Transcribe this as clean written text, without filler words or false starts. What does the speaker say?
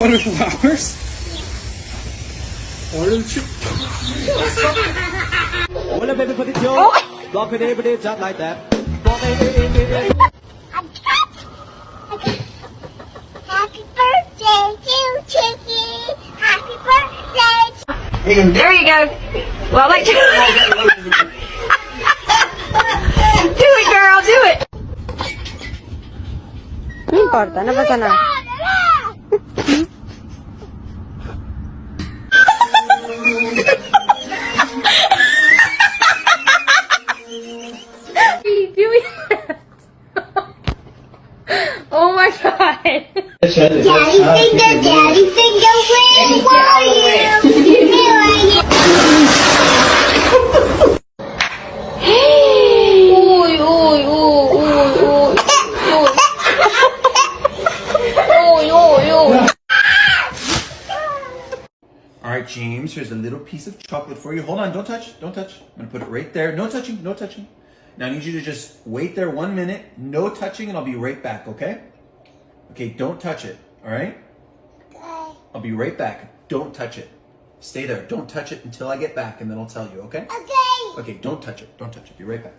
Order flowers? Order the Well, baby, put it your block it every day, just like that. Block it. Happy birthday to Chicky! Happy birthday! There you go. Well, like, do it, girl, do it. No importa, no pasa nada. Oh my god. Daddy finger, where are you? Here I Ui, ui, ui, ui, ui. Ui, ui, ui. All right, James, here's a little piece of chocolate for you. Hold on, don't touch, don't touch. I'm gonna put it right there. No touching, no touching. Now I need you to just wait there 1 minute, no touching, and I'll be right back, okay? Okay, don't touch it, all right? I'll be right back. Don't touch it. Stay there. Don't touch it until I get back, and then I'll tell you, okay? Okay. Okay, don't touch it. Don't touch it. Be right back.